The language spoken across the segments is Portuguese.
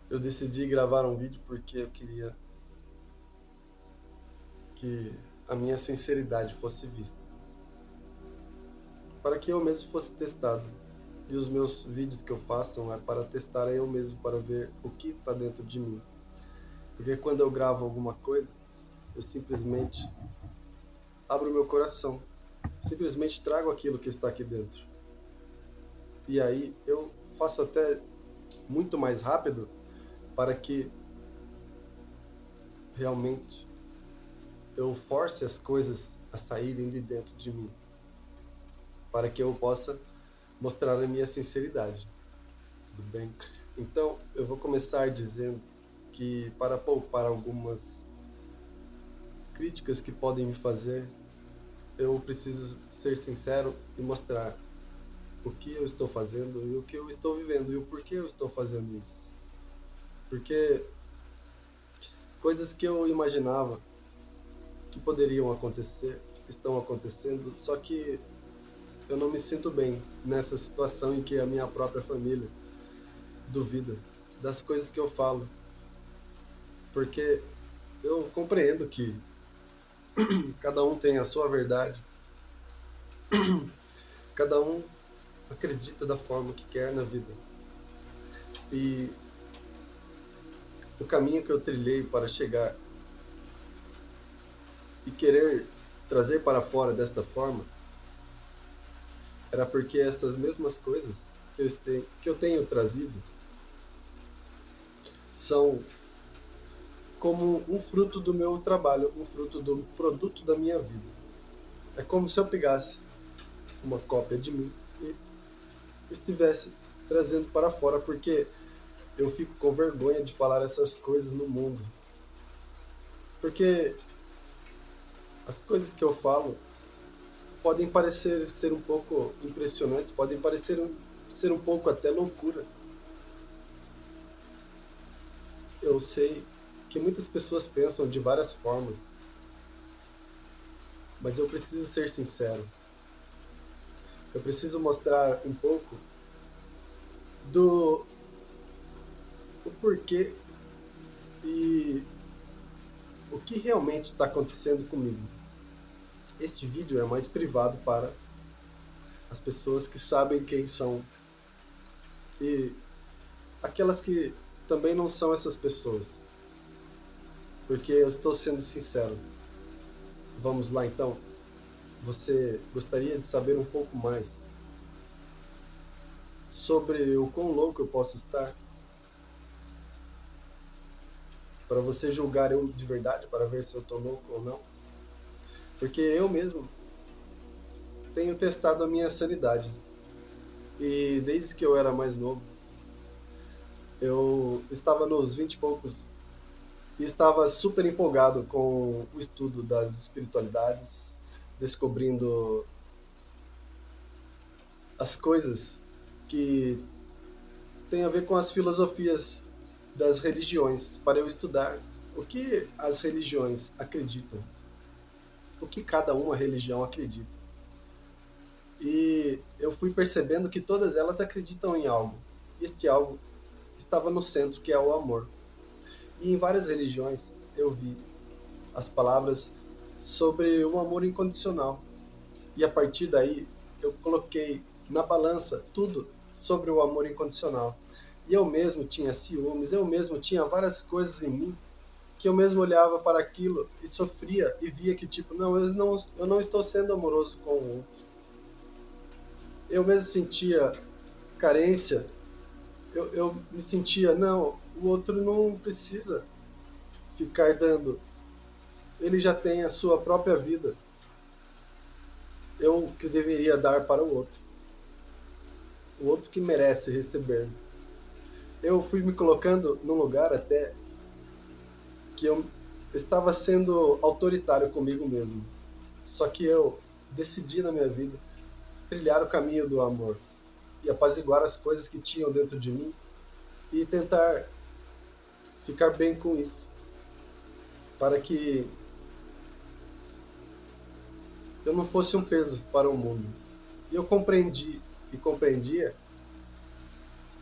Eu decidi gravar um vídeo porque eu queria que a minha sinceridade fosse vista, para que eu mesmo fosse testado. E os meus vídeos que eu faço é para testar eu mesmo, para ver o que está dentro de mim. Porque quando eu gravo alguma coisa, eu simplesmente abro meu coração, simplesmente trago aquilo que está aqui dentro. E aí eu faço até muito mais rápido para que realmente eu force as coisas a saírem de dentro de mim, para que eu possa mostrar a minha sinceridade. Tudo bem? Então, eu vou começar dizendo que, para poupar algumas críticas que podem me fazer, eu preciso ser sincero e mostrar o que eu estou fazendo e o que eu estou vivendo e o porquê eu estou fazendo isso. Porque coisas que eu imaginava que poderiam acontecer estão acontecendo, só que eu não me sinto bem nessa situação em que a minha própria família duvida das coisas que eu falo, porque eu compreendo que cada um tem a sua verdade, cada um acredita da forma que quer na vida. E o caminho que eu trilhei para chegar e querer trazer para fora desta forma era porque essas mesmas coisas que eu tenho trazido são como um fruto do meu trabalho, um fruto do produto da minha vida. É como se eu pegasse uma cópia de mim e estivesse trazendo para fora, porque eu fico com vergonha de falar essas coisas no mundo. Porque as coisas que eu falo podem parecer ser um pouco impressionantes, podem parecer ser um pouco até loucura. Eu sei que muitas pessoas pensam de várias formas, mas eu preciso ser sincero. Eu preciso mostrar um pouco do o porquê e o que realmente está acontecendo comigo. Este vídeo é mais privado para as pessoas que sabem quem são e aquelas que também não são essas pessoas, porque eu estou sendo sincero. Vamos lá então. Você gostaria de saber um pouco mais sobre o quão louco eu posso estar para você julgar eu de verdade, para ver se eu estou louco ou não? Porque eu mesmo tenho testado a minha sanidade. E desde que eu era mais novo, eu estava nos 20 e poucos e estava super empolgado com o estudo das espiritualidades, descobrindo as coisas que têm a ver com as filosofias das religiões, para eu estudar o que as religiões acreditam, o que cada uma religião acredita. E eu fui percebendo que todas elas acreditam em algo. Este algo estava no centro, que é o amor. E em várias religiões eu vi as palavras sobre o amor incondicional. E a partir daí eu coloquei na balança tudo sobre o amor incondicional. E eu mesmo tinha ciúmes, eu mesmo tinha várias coisas em mim que eu mesmo olhava para aquilo e sofria e via que tipo, eu não estou sendo amoroso com o outro. Eu mesmo sentia carência, eu me sentia, não, o outro não precisa ficar dando, ele já tem a sua própria vida, eu que deveria dar para o outro que merece receber. Eu fui me colocando num lugar até que eu estava sendo autoritário comigo mesmo. Só que eu decidi na minha vida trilhar o caminho do amor e apaziguar as coisas que tinham dentro de mim e tentar ficar bem com isso, para que eu não fosse um peso para o mundo. E eu compreendi e compreendia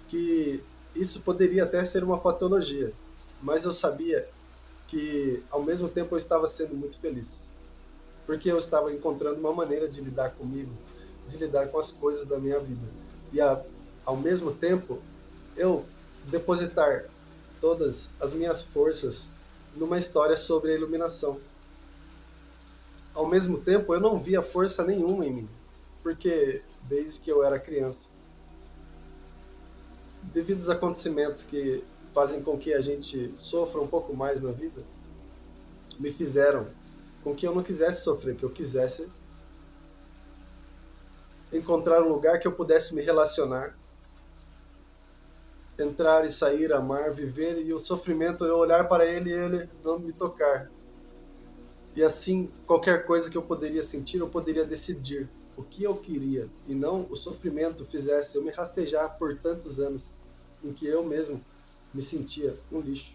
que isso poderia até ser uma patologia, mas eu sabia que ao mesmo tempo eu estava sendo muito feliz, porque eu estava encontrando uma maneira de lidar comigo, de lidar com as coisas da minha vida. E ao mesmo tempo eu depositar todas as minhas forças numa história sobre a iluminação. Ao mesmo tempo eu não via força nenhuma em mim, porque desde que eu era criança, devido aos acontecimentos que fazem com que a gente sofra um pouco mais na vida, me fizeram com que eu não quisesse sofrer, que eu quisesse encontrar um lugar que eu pudesse me relacionar, entrar e sair, amar, viver, e o sofrimento eu olhar para ele e ele não me tocar. E assim, qualquer coisa que eu poderia sentir, eu poderia decidir o que eu queria, e não o sofrimento fizesse eu me rastejar por tantos anos em que eu mesmo me sentia um lixo,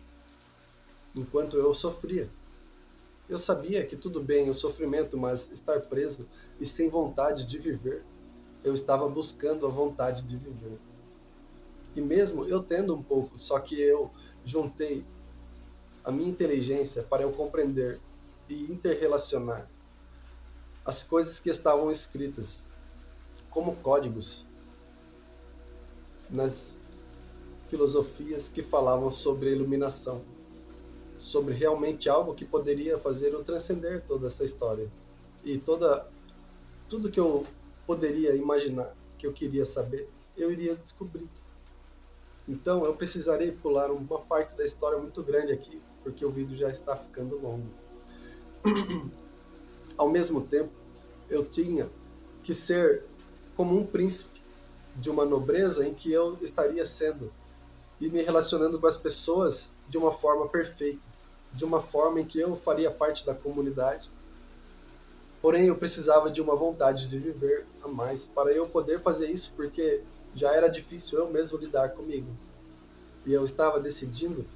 enquanto eu sofria. Eu sabia que tudo bem o sofrimento, mas estar preso e sem vontade de viver, eu estava buscando a vontade de viver. E mesmo eu tendo um pouco, só que eu juntei a minha inteligência para eu compreender e interrelacionar as coisas que estavam escritas como códigos nas filosofias que falavam sobre a iluminação, sobre realmente algo que poderia fazer eu transcender toda essa história e tudo que eu poderia imaginar que eu queria saber, eu iria descobrir. Então eu precisarei pular uma parte da história muito grande aqui, porque o vídeo já está ficando longo. Ao mesmo tempo, eu tinha que ser como um príncipe de uma nobreza em que eu estaria sendo e me relacionando com as pessoas de uma forma perfeita, de uma forma em que eu faria parte da comunidade. Porém, eu precisava de uma vontade de viver a mais para eu poder fazer isso, porque já era difícil eu mesmo lidar comigo. E eu estava decidindo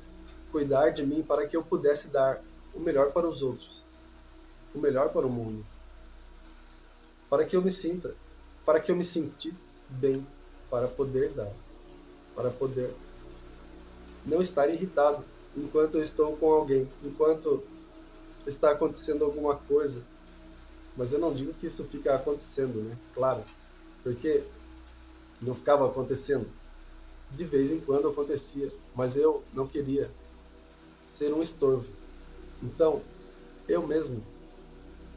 cuidar de mim para que eu pudesse dar o melhor para os outros, o melhor para o mundo, para que eu me sinta, para que eu me sentisse bem, para poder dar, para poder não estar irritado enquanto eu estou com alguém, enquanto está acontecendo alguma coisa. Mas eu não digo que isso fica acontecendo, né? Claro, porque não ficava acontecendo. De vez em quando acontecia, mas eu não queria ser um estorvo. Então, eu mesmo,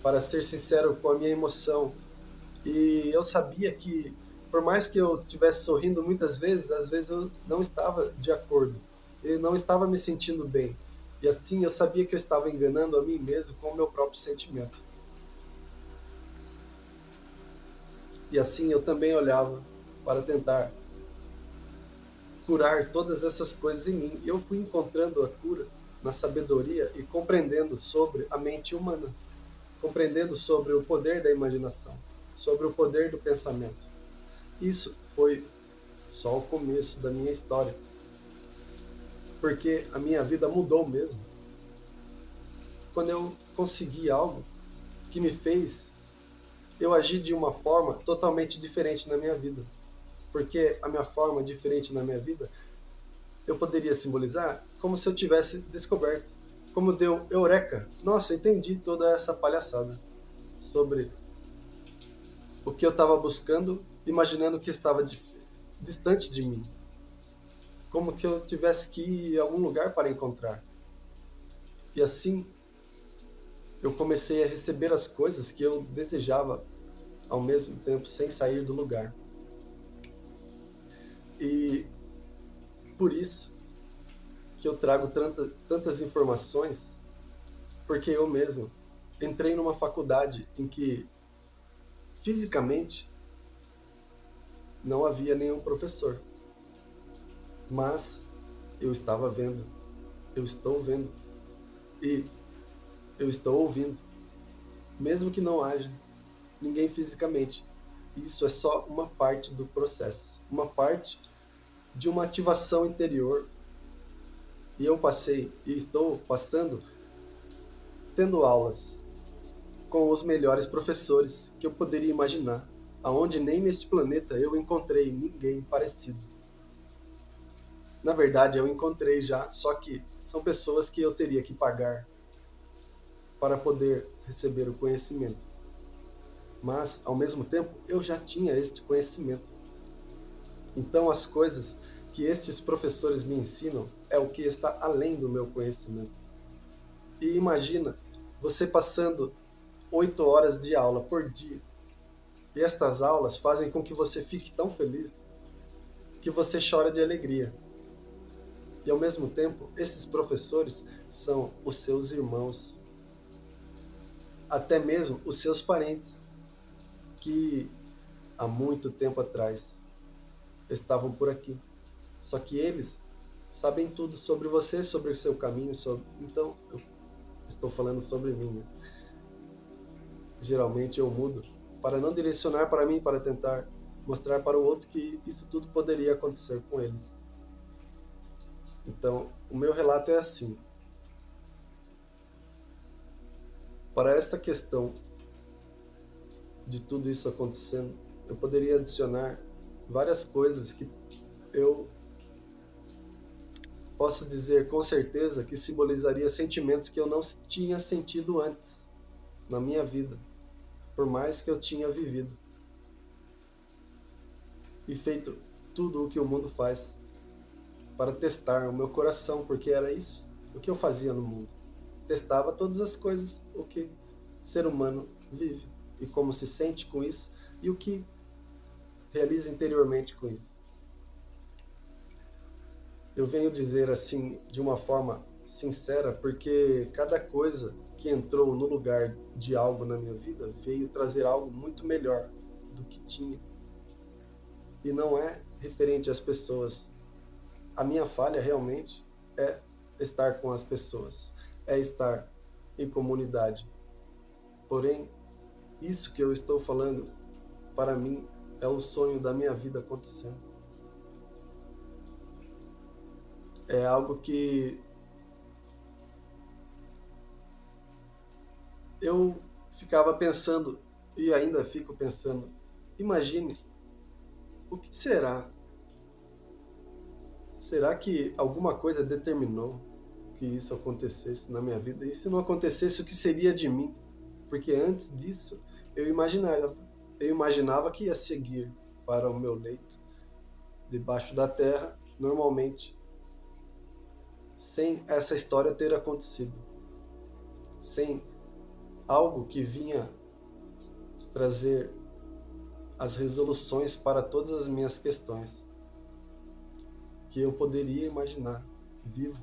para ser sincero com a minha emoção, e eu sabia que, por mais que eu estivesse sorrindo muitas vezes, às vezes eu não estava de acordo, eu não estava me sentindo bem. E assim eu sabia que eu estava enganando a mim mesmo com o meu próprio sentimento. E assim eu também olhava para tentar curar todas essas coisas em mim. E eu fui encontrando a cura na sabedoria e compreendendo sobre a mente humana, compreendendo sobre o poder da imaginação, sobre o poder do pensamento. Isso foi só o começo da minha história, porque a minha vida mudou mesmo quando eu consegui algo que me fez eu agir de uma forma totalmente diferente na minha vida. Porque a minha forma diferente na minha vida, eu poderia simbolizar como se eu tivesse descoberto, como deu eureka. Nossa, entendi toda essa palhaçada sobre o que eu estava buscando, imaginando que estava distante de mim, como que eu tivesse que ir a algum lugar para encontrar. E assim eu comecei a receber as coisas que eu desejava ao mesmo tempo sem sair do lugar. E por isso que eu trago tantas informações, porque eu mesmo entrei numa faculdade em que fisicamente não havia nenhum professor, mas eu estava vendo, eu estou vendo e eu estou ouvindo, mesmo que não haja ninguém fisicamente. Isso é só uma parte do processo, uma parte de uma ativação interior. E eu passei e estou passando tendo aulas com os melhores professores que eu poderia imaginar, aonde nem neste planeta eu encontrei ninguém parecido. Na verdade, eu encontrei já, só que são pessoas que eu teria que pagar para poder receber o conhecimento. Mas, ao mesmo tempo, eu já tinha este conhecimento. Então, as coisas que estes professores me ensinam é o que está além do meu conhecimento. E imagina você passando 8 horas de aula por dia. E estas aulas fazem com que você fique tão feliz que você chora de alegria. E ao mesmo tempo, esses professores são os seus irmãos, até mesmo os seus parentes, que há muito tempo atrás estavam por aqui. Só que eles sabem tudo sobre você, sobre o seu caminho, então eu estou falando sobre mim. Né? Geralmente eu mudo para não direcionar para mim, para tentar mostrar para o outro que isso tudo poderia acontecer com eles. Então, o meu relato é assim. Para essa questão de tudo isso acontecendo, eu poderia adicionar várias coisas que eu posso dizer com certeza que simbolizaria sentimentos que eu não tinha sentido antes na minha vida, por mais que eu tinha vivido e feito tudo o que o mundo faz para testar o meu coração, porque era isso o que eu fazia no mundo. Testava todas as coisas, o que o ser humano vive e como se sente com isso e o que realiza interiormente com isso. Eu venho dizer assim de uma forma sincera porque cada coisa que entrou no lugar de algo na minha vida veio trazer algo muito melhor do que tinha. E não é referente às pessoas. A minha falha realmente é estar com as pessoas, é estar em comunidade. Porém, isso que eu estou falando, para mim, é o sonho da minha vida acontecendo. É algo que eu ficava pensando, e ainda fico pensando, imagine, o que será? Será que alguma coisa determinou que isso acontecesse na minha vida? E se não acontecesse, o que seria de mim? Porque antes disso, eu imaginava que ia seguir para o meu leito, debaixo da terra, normalmente, sem essa história ter acontecido, sem algo que vinha trazer as resoluções para todas as minhas questões que eu poderia imaginar vivo.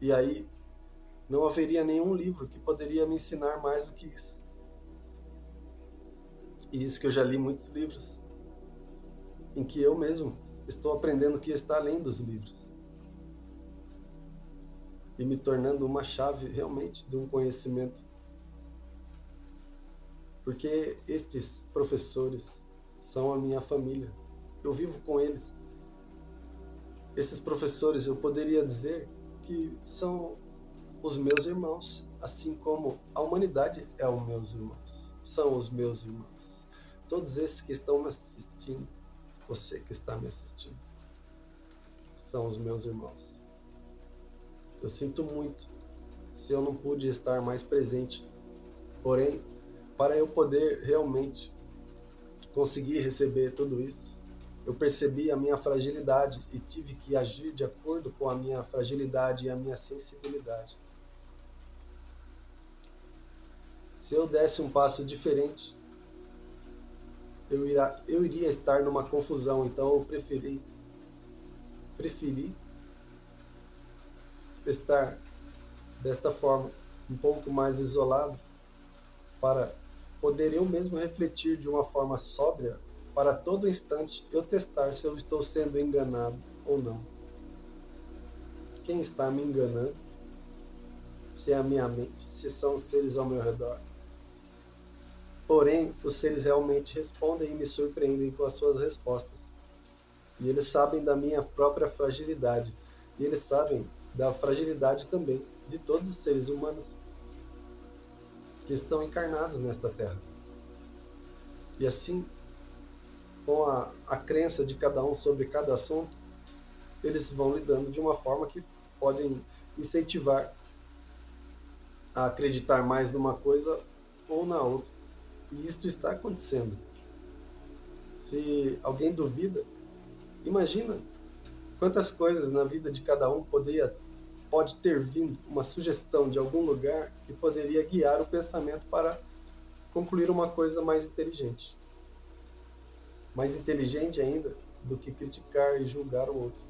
E aí não haveria nenhum livro que poderia me ensinar mais do que isso. E isso que eu já li muitos livros, em que eu mesmo estou aprendendo o que está além dos livros. E me tornando uma chave realmente de um conhecimento. Porque estes professores são a minha família. Eu vivo com eles. Esses professores, eu poderia dizer que são os meus irmãos, assim como a humanidade é os meus irmãos. São os meus irmãos. Todos esses que estão me assistindo, você que está me assistindo, são os meus irmãos. Eu sinto muito se eu não pude estar mais presente. Porém, para eu poder realmente conseguir receber tudo isso, eu percebi a minha fragilidade e tive que agir de acordo com a minha fragilidade e a minha sensibilidade. Se eu desse um passo diferente, eu iria estar numa confusão, então eu preferi estar desta forma, um pouco mais isolado, para poder eu mesmo refletir de uma forma sóbria, para todo instante eu testar se eu estou sendo enganado ou não. Quem está me enganando? Se é a minha mente, se são os seres ao meu redor. Porém, os seres realmente respondem e me surpreendem com as suas respostas. E eles sabem da minha própria fragilidade. E eles sabem da fragilidade também de todos os seres humanos que estão encarnados nesta terra. E assim, com a crença de cada um sobre cada assunto, eles vão lidando de uma forma que podem incentivar a acreditar mais numa coisa ou na outra. E isso está acontecendo. Se alguém duvida, imagina quantas coisas na vida de cada um pode ter vindo uma sugestão de algum lugar que poderia guiar o pensamento para concluir uma coisa mais inteligente. Mais inteligente ainda do que criticar e julgar o outro.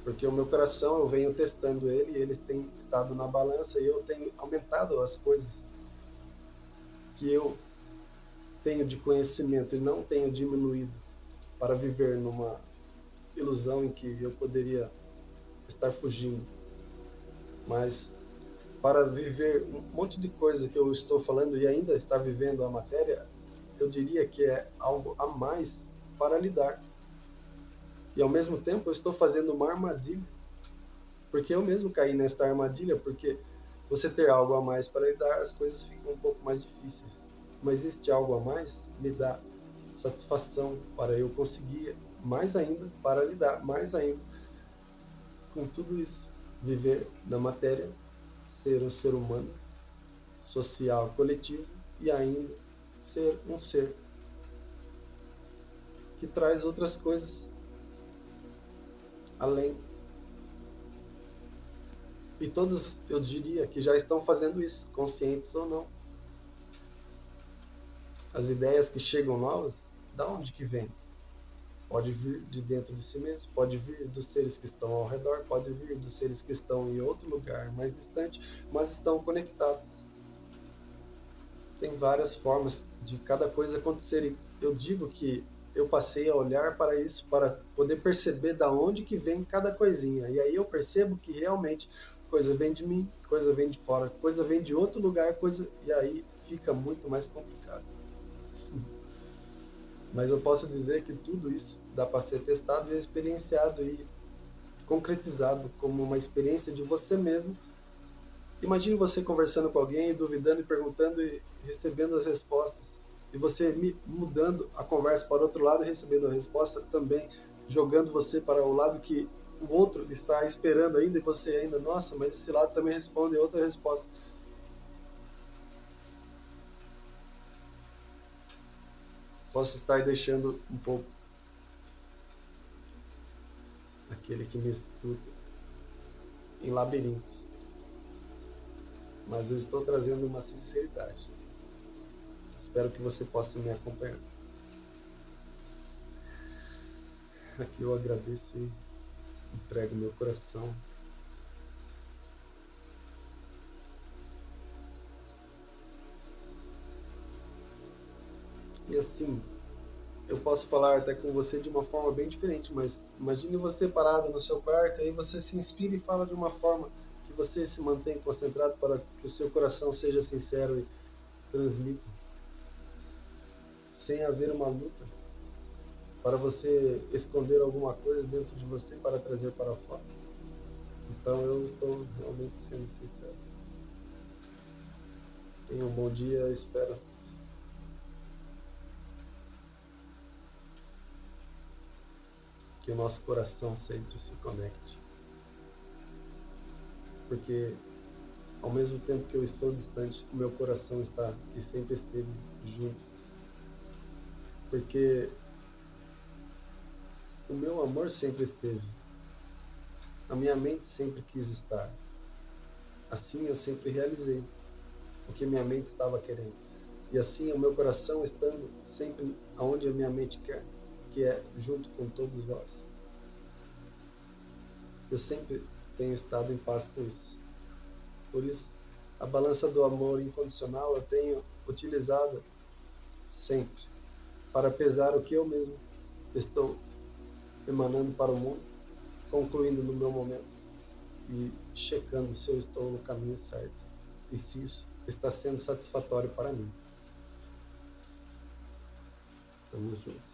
Porque o meu coração, eu venho testando ele, e eles têm estado na balança e eu tenho aumentado as coisas que eu tenho de conhecimento e não tenho diminuído para viver numa ilusão em que eu poderia estar fugindo. Mas para viver um monte de coisa que eu estou falando e ainda estar vivendo a matéria, eu diria que é algo a mais para lidar. E ao mesmo tempo eu estou fazendo uma armadilha, porque eu mesmo caí nesta armadilha, porque você ter algo a mais para lidar, as coisas ficam um pouco mais difíceis. Mas este algo a mais me dá satisfação para eu conseguir mais ainda, para lidar mais ainda com tudo isso. Viver na matéria, ser um ser humano, social, coletivo e ainda ser um ser que traz outras coisas além. E todos, eu diria, que já estão fazendo isso, conscientes ou não. As ideias que chegam novas, da onde que vem? Pode vir de dentro de si mesmo, pode vir dos seres que estão ao redor, pode vir dos seres que estão em outro lugar mais distante, mas estão conectados. Tem várias formas de cada coisa acontecer. E eu digo que eu passei a olhar para isso para poder perceber da onde que vem cada coisinha. E aí eu percebo que realmente coisa vem de mim, coisa vem de fora, coisa vem de outro lugar, coisa e aí fica muito mais complicado. Mas eu posso dizer que tudo isso dá para ser testado e experienciado e concretizado como uma experiência de você mesmo. Imagine você conversando com alguém, duvidando e perguntando e recebendo as respostas. E você mudando a conversa para o outro lado e recebendo a resposta também, jogando você para o lado que o outro está esperando ainda e você ainda, nossa, mas esse lado também responde outra resposta. Posso estar deixando um pouco aquele que me escuta em labirintos, mas eu estou trazendo uma sinceridade. Espero que você possa me acompanhar. Aqui eu agradeço e entrego meu coração. E assim, eu posso falar até com você de uma forma bem diferente, mas imagine você parado no seu quarto, aí você se inspira e fala de uma forma que você se mantém concentrado para que o seu coração seja sincero e transmita, sem haver uma luta, para você esconder alguma coisa dentro de você para trazer para fora. Então eu estou realmente sendo sincero. Tenha um bom dia, eu espero que o nosso coração sempre se conecte. Porque ao mesmo tempo que eu estou distante, o meu coração está e sempre esteve junto. Porque o meu amor sempre esteve. A minha mente sempre quis estar. Assim eu sempre realizei o que minha mente estava querendo. E assim o meu coração estando sempre aonde a minha mente quer, que é junto com todos vós. Eu sempre tenho estado em paz com isso. Por isso, a balança do amor incondicional eu tenho utilizado sempre para pesar o que eu mesmo estou emanando para o mundo, concluindo no meu momento e checando se eu estou no caminho certo e se isso está sendo satisfatório para mim. Tamo junto.